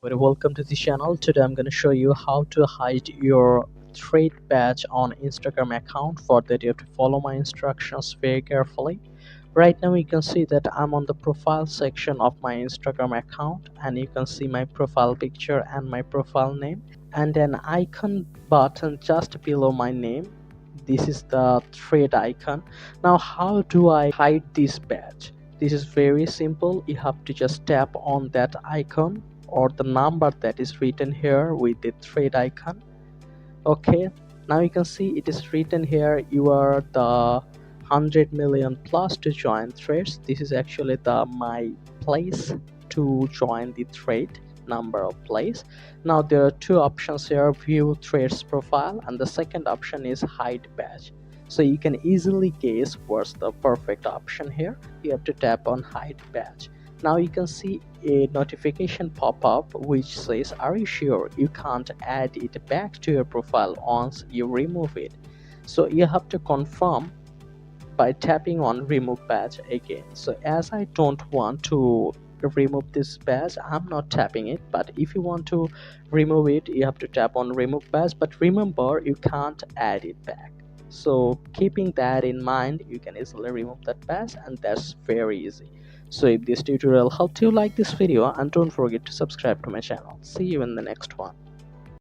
Welcome to the channel. Today I'm going to show you how to hide your trade badge on Instagram account. For that, you have to follow my instructions very carefully. Right now you can see that I'm on the profile section of my Instagram account, and you can see my profile picture and my profile name and an icon button just below my name. This is the trade icon. Now how do I hide this badge? This is very simple. You have to just tap on that icon or the number that is written here with the thread icon. Okay, now you can see it is written here you are the 100 million plus to join threads. This is actually the my place to join the thread, number of place. Now there are two options here: view threads profile, and the second option is hide badge. So you can easily guess what's the perfect option here. You have to tap on hide badge. Now you can see a notification pop up which says, are you sure you can't add it back to your profile once you remove it? So you have to confirm by tapping on remove badge again. So as I don't want to remove this badge, I'm not tapping it, but if you want to remove it, you have to tap on remove badge. But remember, you can't add it back. So keeping that in mind, you can easily remove that badge, and that's very easy. So if this tutorial helped you, like this video and don't forget to subscribe to my channel. See you in the next one.